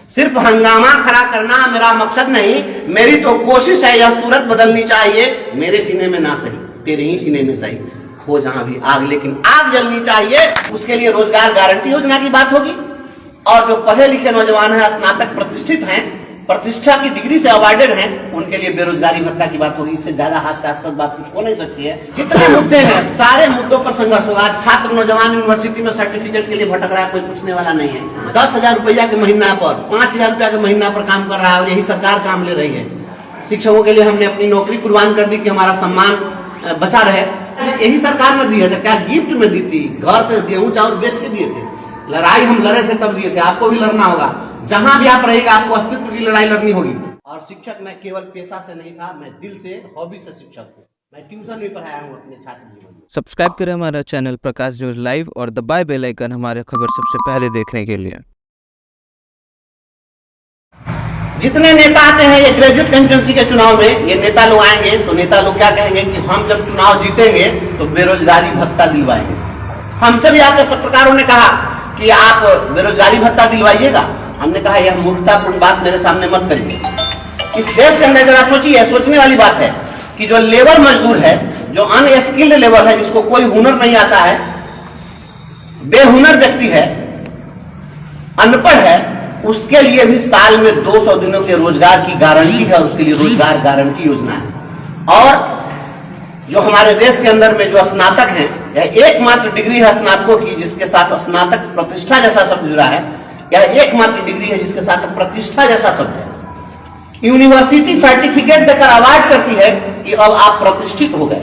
सिर्फ हंगामा खड़ा करना मेरा मकसद नहीं, मेरी तो कोशिश है यह सूरत बदलनी चाहिए। मेरे सीने में ना सही, तेरे ही सीने में सही हो जहां भी आग, लेकिन आग जलनी चाहिए। उसके लिए रोजगार गारंटी योजना की बात होगी। और जो पढ़े लिखे नौजवान हैं, स्नातक प्रतिष्ठित हैं, प्रतिष्ठा की डिग्री से अवार्डेड हैं, उनके लिए बेरोजगारी भत्ता की बात होगी। इससे ज्यादा हास्यास्पद बात कुछ हो नहीं सकती है। जितने मुद्दे हैं सारे मुद्दों पर संघर्ष होगा। छात्र नौजवान यूनिवर्सिटी में सर्टिफिकेट के लिए भटक रहा है, कोई पूछने वाला नहीं है। 10,000 रुपया के महीना पर, 5,000 रुपया के महीना पर काम कर रहा है और यही सरकार काम ले रही है। शिक्षकों के लिए हमने अपनी नौकरी कुर्बान कर दी कि हमारा सम्मान बचा रहे। यही सरकार ने दी है, तो क्या गिफ्ट में दी थी? घर से गेहूं चावल बेच के दिए थे। लड़ाई हम लड़े थे तब दिए थे, आपको भी लड़ना होगा। जहां भी आप रहेगा आपको अस्तित्व की लड़ाई लड़नी होगी। और शिक्षक मैं केवल पेशा से नहीं था, मैं दिल से, हॉबी से शिक्षक हूँ। मैं ट्यूशन भी पढ़ाया हूँ अपने छात्र जीवन में। सब्सक्राइब करें हमारा चैनल प्रकाश न्यूज लाइव और दबाए बेल आइकन हमारे खबर सबसे पहले देखने के लिए। जितने नेता आते हैं ये ग्रेजुएट कंस्टिट्यूएंसी के चुनाव में, ये नेता लोग आएंगे तो नेता लोग क्या कहेंगे कि हम जब चुनाव जीतेंगे तो बेरोजगारी भत्ता दिलवाएंगे। हमसे भी आकर पत्रकारों ने कहा कि आप बेरोजगारी भत्ता दिलवाइएगा। हमने कहा यह मूर्खतापूर्ण बात मेरे सामने मत करिए। इस देश के अंदर जरा सोचिए, सोचने वाली बात है कि जो लेबर मजदूर है, जो अनस्किल्ड लेबर है, जिसको कोई हुनर नहीं आता है, बेहुनर व्यक्ति है, अनपढ़ है, उसके लिए भी साल में 200 दिनों के रोजगार की गारंटी है और उसके लिए रोजगार गारंटी योजना है। और जो हमारे देश के अंदर में जो स्नातक हैं, यह एकमात्र डिग्री है स्नातकों की जिसके साथ स्नातक प्रतिष्ठा जैसा शब्द जुड़ा है। यह एकमात्र डिग्री है जिसके साथ प्रतिष्ठा जैसा शब्द है। यूनिवर्सिटी सर्टिफिकेट देकर अवार्ड करती है कि अब आप प्रतिष्ठित हो गए।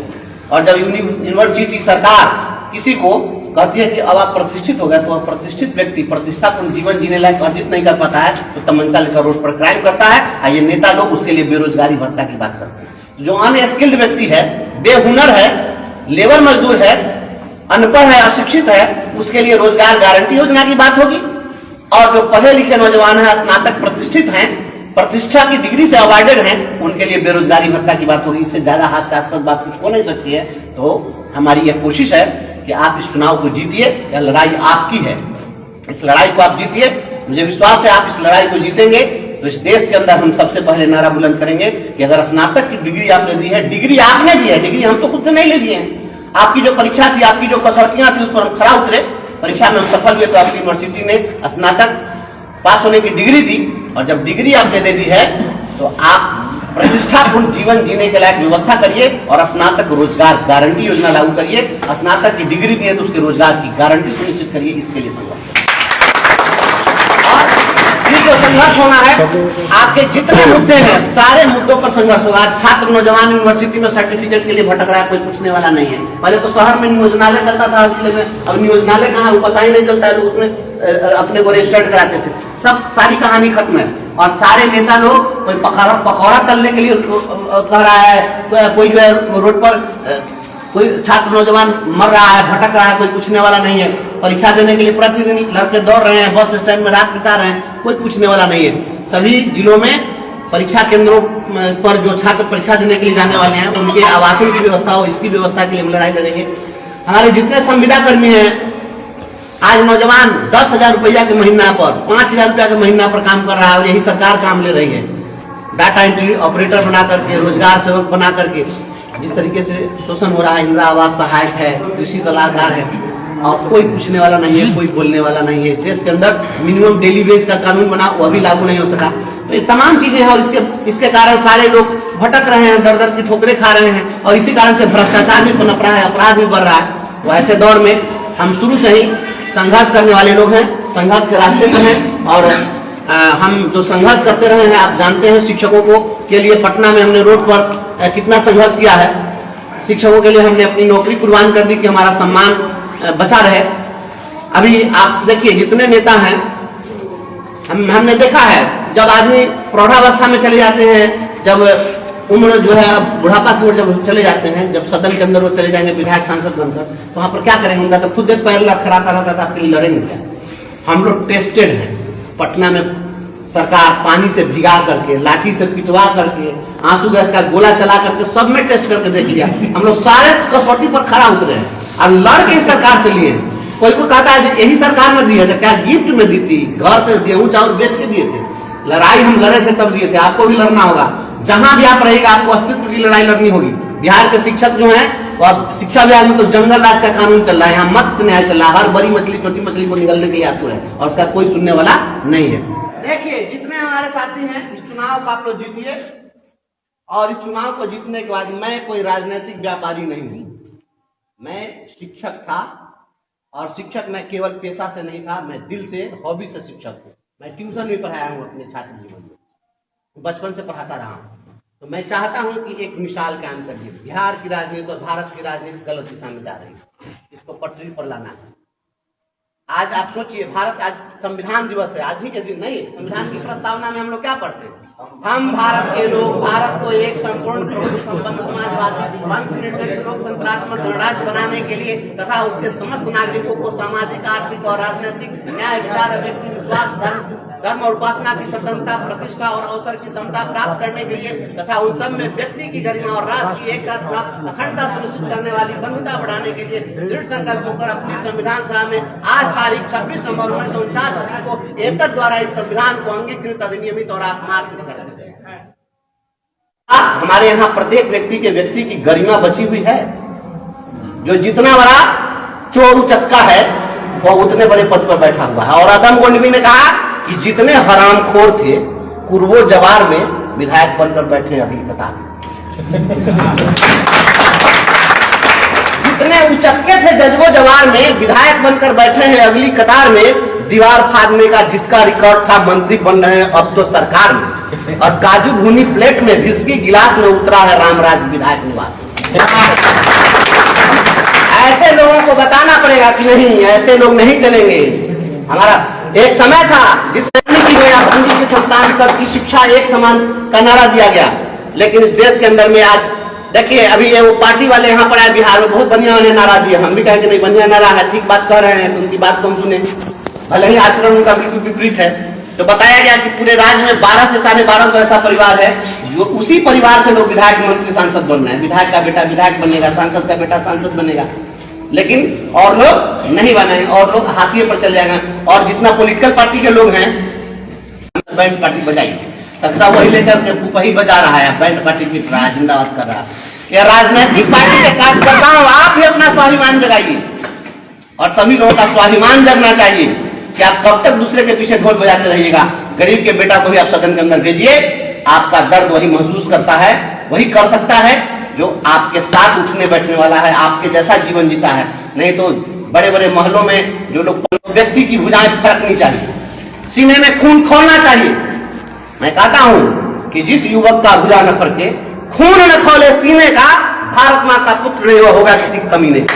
और जब यूनिवर्सिटी सरकार किसी को कहती है कि अब आप प्रतिष्ठित हो गए, तो वह प्रतिष्ठित व्यक्ति प्रतिष्ठापूर्ण जीवन जीने लायक अर्जित नहीं कर पाता है, तो तमंचा लेकर रोड पर क्राइम करता है। और ये नेता लोग उसके लिए बेरोजगारी भत्ता की बात करते हैं। जो अनस्किल्ड व्यक्ति है, बेहुनर है, लेबर मजदूर है, अनपढ़ है, अशिक्षित है, उसके लिए रोजगार गारंटी योजना की बात होगी। और जो पढ़े लिखे नौजवान हैं, स्नातक प्रतिष्ठित हैं, प्रतिष्ठा की डिग्री से अवार्डेड हैं, उनके लिए बेरोजगारी भत्ता की बात होगी। इससे ज्यादा हास्यास्पद बात कुछ हो नहीं सकती है। तो हमारी यह कोशिश है कि आप इस चुनाव को जीतिए। यह लड़ाई आपकी है, इस लड़ाई को आप जीतिए। मुझे विश्वास है आप इस लड़ाई को जीतेंगे तो इस देश के अंदर हम सबसे पहले नारा बुलंद करेंगे कि अगर स्नातक की डिग्री आपने दी है, डिग्री आपने दी है, डिग्री हम तो खुद से नहीं ले लिए हैं। आपकी जो परीक्षा थी, आपकी जो कसौटियां थी, उस पर हम खरा उतरे, परीक्षा में हम सफल हुए, तो आपकी यूनिवर्सिटी ने स्नातक पास होने की डिग्री दी। और जब डिग्री आपने दे दी है तो आप प्रतिष्ठापूर्ण जीवन जीने के लायक व्यवस्था करिए और स्नातक रोजगार गारंटी योजना लागू करिए। स्नातक की डिग्री दी है तो उसके रोजगार की गारंटी सुनिश्चित करिए। इसके लिए संघर्ष जो संघर्ष होना है, आपके जितने मुद्दे हैं सारे मुद्दों पर संघर्ष होगा। छात्र नौजवान यूनिवर्सिटी में सर्टिफिकेट के लिए भटक रहा है, कोई पूछने वाला नहीं है। पहले तो शहर में नियोजनालय चलता था, जिले में, अब नियोजनालय कहाँ वो पता ही नहीं चलता है। लोग उसमें अपने को रजिस्टर्ड कराते थे। सब सारी कहानी खत्म है। और सारे नेता लोग कोई पकौड़ा तलने के लिए कह रहा है, कोई जो है रोड पर कोई छात्र नौजवान मर रहा है, भटक रहा है, कोई पूछने वाला नहीं है। परीक्षा देने के लिए प्रतिदिन लड़के दौड़ रहे हैं, बस स्टैंड में रात बिता रहे हैं, कोई पूछने वाला नहीं है। सभी जिलों में परीक्षा केंद्रों पर जो छात्र परीक्षा देने के लिए जाने वाले हैं, उनके आवासन की व्यवस्था हो, इसकी व्यवस्था के लिए हम लड़ाई लड़ेंगे। हमारे जितने संविदा कर्मी हैं, आज नौजवान 10,000 रुपया के महीना पर, 5,000 रुपया के महीना पर काम कर रहा है और यही सरकार काम ले रही है। डाटा एंट्री ऑपरेटर बना करके, रोजगार सेवक बना करके जिस तरीके से शोषण हो रहा है, इंदिरा आवास सहायक है, कृषि सलाहकार है, और कोई पूछने वाला नहीं है, कोई बोलने वाला नहीं है। इस देश के अंदर मिनिमम डेली वेज का कानून बना, वो अभी लागू नहीं हो सका। तो ये तमाम चीजें हैं और इसके कारण सारे लोग भटक रहे हैं, दर दर की ठोकरें खा रहे हैं और इसी कारण से भ्रष्टाचार भी पनप रहा है, अपराध भी बढ़ रहा है। तो ऐसे दौर में हम शुरू से ही संघर्ष करने वाले लोग हैं, संघर्ष के रास्ते में हैं। और हम जो संघर्ष करते रहे हैं, आप जानते हैं, शिक्षकों को के लिए पटना में हमने रोड पर कितना संघर्ष किया है। शिक्षकों के लिए हमने अपनी नौकरी कुर्बान कर दी कि हमारा सम्मान बचा रहे। अभी आप देखिए जितने नेता हैं, हमने देखा है जब आदमी प्रौढ़ावस्था में चले जाते हैं, जब उम्र जो है बुढ़ापा की ओर जब चले जाते हैं, जब सदन के अंदर वो चले जाएंगे विधायक सांसद बनकर, तो वहां पर क्या करेंगे? उनका तो खुद पैर लड़खड़ाता रहता था, आपके लिए लड़ेंगे क्या? हम लोग टेस्टेड हैं। पटना में सरकार पानी से भिगा करके, लाठी से पिटवा करके, आंसू गैस का गोला चला करके सब में टेस्ट करके देख लिया। हम लोग सारे कसौटी पर खड़ा उतरे हैं और लड़ के सरकार से लिए। कोई को कहता है यही सरकार ने दी है, तो क्या गिफ्ट में दी थी? घर से गेहूं चावल बेच के दिए थे? लड़ाई हम लड़े थे तब दिए थे, आपको भी लड़ना होगा। जहां भी आप रहेगा आपको अस्तित्व की लड़ाई लड़नी होगी। बिहार के शिक्षक जो हैं, और शिक्षा विभाग में तो जंगल राज का कानून चल रहा है, यहाँ मत्स्य न्याय चल रहा है। हर बड़ी मछली छोटी मछली को निगलने के लिए आतुर है और उसका कोई सुनने वाला नहीं है। देखिए, जितने हमारे साथी हैं, इस चुनाव को आप लोग जीतिए, और इस चुनाव को जीतने के बाद मैं कोई राजनीतिक व्यापारी नहीं हूं, मैं शिक्षक था। और शिक्षक मैं केवल पेशा से नहीं था, मैं दिल से, हॉबी से शिक्षक हूँ। मैं ट्यूशन भी पढ़ाया हूँ अपने छात्र जीवन में, बचपन से पढ़ाता रहा हूँ। तो मैं चाहता हूं कि एक मिसाल कायम करिए। बिहार की राजनीति और भारत की राजनीति गलत दिशा में जा रही है, इसको पटरी पर लाना है। आज आप सोचिए, भारत आज संविधान दिवस है, आज ही के दिन नहीं, संविधान की प्रस्तावना में हम लोग क्या पढ़ते हैं? हम भारत के लोग भारत को एक संपूर्ण संपन्न समाजवादी धर्मनिरपेक्ष लोकतंत्रात्मक गणराज्य बनाने के लिए तथा उसके समस्त नागरिकों को सामाजिक, आर्थिक और राजनीतिक न्याय, विचार, व्यक्ति विश्वास, धर्म और उपासना की स्वतंत्रता, प्रतिष्ठा और अवसर की समता प्राप्त करने के लिए तथा उन सब में व्यक्ति की गरिमा और राष्ट्र की एकता तथा अखंडता सुनिश्चित करने वाली बंधुता बढ़ाने के लिए दृढ़ संकल्प होकर अपनी संविधान सभा में आज तारीख 26 नवंबर 1949 को एकता द्वारा इस संविधान को अंगीकृत, अधिनियमित और आत्मार्पित करते हैं। हमारे यहाँ प्रत्येक व्यक्ति की गरिमा बची हुई है। जो जितना बड़ा चोर उचक्का है वो उतने बड़े पद पर बैठा हुआ है। और आदम गोंडवी ने कहा कि जितने हरामखोर थे कुर्बो जवार में विधायक बनकर बैठे अगली कतार में। जितने उचक्के थे जजबो जवार में विधायक बनकर बैठे हैं अगली कतार में। दीवार फाड़ने का जिसका रिकॉर्ड था मंत्री बन रहे हैं अब तो सरकार में। और काजू भुनी प्लेट में विस्की गिलास में उतरा है रामराज विधायक निवास। ऐसे लोगों को बताना पड़ेगा कि नहीं, ऐसे लोग नहीं चलेंगे। हमारा एक समय था जिस गांधी की संतान सबकी शिक्षा एक समान का नारा दिया गया, लेकिन इस देश के अंदर में आज देखिए, अभी ये वो पार्टी वाले यहाँ पर आए बिहार में, बहुत बढ़िया उन्हें नारा दिया। हम भी कहेंगे नहीं बढ़िया नारा है, ठीक बात कह रहे हैं, तो उनकी बात को हम सुने, भले ही आचरण उनका बिल्कुल विपरीत है। तो बताया गया कि पूरे राज्य में 12 से 1250 ऐसा परिवार है जो उसी परिवार से लोग विधायक, मंत्री, सांसद बन रहे हैं। विधायक का बेटा विधायक बनेगा, सांसद का बेटा सांसद बनेगा, लेकिन और लोग नहीं बने, और लोग हाशिए पर चले जाएंगे। और जितना पॉलिटिकल पार्टी के लोग हैं, बैंड पार्टी बजाइए, तख्ता वही लेकर के पुपही बजा रहा है, बैंड पार्टी पीट रहा है, जिंदाबाद कर रहा है। ये राजनीतिक पार्टी के कार्यकर्ताओं, आप भी अपना स्वाभिमान जगाइए और सभी लोगों का स्वाभिमान जगना चाहिए कि आप कब तक दूसरे के पीछे ढोल बजाते रहिएगा। गरीब के बेटा को भी आप सदन के अंदर भेजिए, आपका दर्द वही महसूस करता है, वही कर सकता है जो आपके साथ उठने बैठने वाला है, आपके जैसा जीवन जीता है। नहीं तो बड़े बड़े महलों में जो लोग, व्यक्ति की भुजाएं फरकनी चाहिए, सीने में खून खोलना चाहिए। मैं कहता हूं कि जिस युवक का भुजा न फरके, खून न खोले सीने का, भारत मां का पुत्र नहीं होगा किसी की कमी नहीं।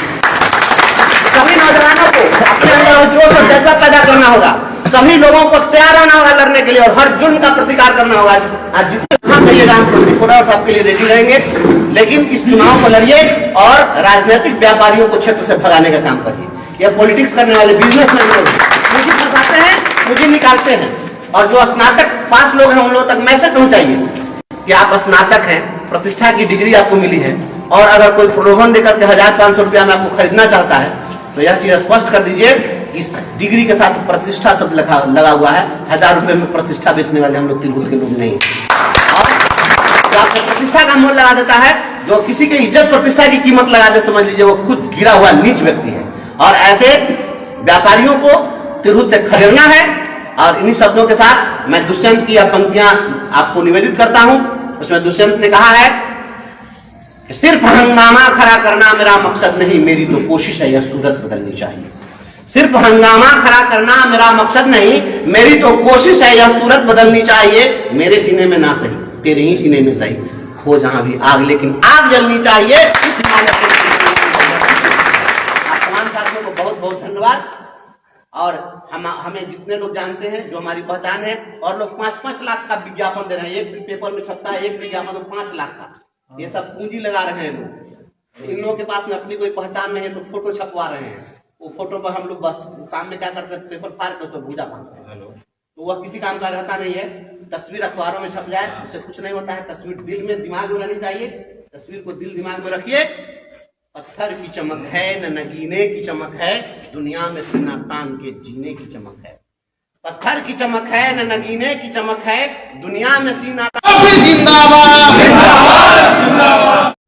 सभी नौजवानों को अपने अंदर जोश और जज्बा पैदा करना होगा, सभी लोगों को तैयार रहना होगा लड़ने के लिए और हर जुर्म का प्रतिकार करना होगा। आज जितना कहिएगा हम प्रोफेसर साहब के लिए रेडी रहेंगे, लेकिन इस चुनाव को लड़िए और राजनीतिक व्यापारियों को क्षेत्र से भगाने का काम करिए। यह पॉलिटिक्स करने वाले बिजनेसमैन लोग मुझे फंसाते हैं, मुझे निकालते हैं। और जो स्नातक पास लोग हैं उन लोगों तक मैसेज पहुंचाइए कि आप स्नातक हैं, प्रतिष्ठा की डिग्री आपको मिली है, और अगर कोई प्रलोभन देकर के 1500 रुपया में आपको खरीदना चाहता है तो यह चीज स्पष्ट कर दीजिए। इस डिग्री के साथ प्रतिष्ठा शब्द लगा हुआ है। 1000 रुपए में प्रतिष्ठा बेचने वाले हम लोग तिरहुत के लोग नहीं। और जो आपको प्रतिष्ठा का मूल्य लगा देता है, जो किसी के इज्जत प्रतिष्ठा की कीमत लगा दे, समझ लीजिए वो खुद गिरा हुआ नीच व्यक्ति है। और ऐसे व्यापारियों को तिरहुत से खदेड़ना है। और इन्हीं शब्दों के साथ मैं दुष्यंत की पंक्तियां आपको निवेदित करता हूं। उसमें दुष्यंत ने कहा है कि सिर्फ हंगामा खड़ा करना मेरा मकसद नहीं, मेरी तो कोशिश है यह सूरत बदलनी चाहिए। सिर्फ हंगामा खड़ा करना मेरा मकसद नहीं, मेरी तो कोशिश है यह सूरत बदलनी चाहिए। मेरे सीने में ना सही, तेरे ही सीने में सही, हो जहां भी आग, लेकिन आग जलनी चाहिए। इस तमाम साथियों को बहुत बहुत धन्यवाद। और हमें जितने लोग जानते हैं, जो हमारी पहचान है, और लोग 5-5 लाख का विज्ञापन दे रहे हैं, एक पेपर में छपता है एक विज्ञापन तो 5 लाख का, ये सब पूंजी लगा रहे हैं लोग। इन लोगों के पास में अपनी कोई पहचान नहीं है तो फोटो छपवा रहे हैं। वो फोटो पर हम लोग बस सामने क्या करते हैं, पेपर फाड़ के उसमें भूजा बांधते हैं, तो वह किसी काम का रहता नहीं है। तस्वीर अखबारों में छप जाए उससे कुछ नहीं होता है। तस्वीर दिल में, दिमाग में रहनी चाहिए। तस्वीर को दिल दिमाग में रखिए। पत्थर की चमक है न नगीने की चमक है, दुनिया में सीना तान के जीने की चमक है। पत्थर की चमक है न नगीने की चमक है, दुनिया में सीना जिंदाबाद।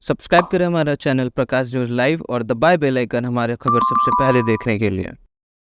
सब्सक्राइब करें हमारा चैनल प्रकाश जोश लाइव और दबाए बेल आइकन हमारे खबर सबसे पहले देखने के लिए।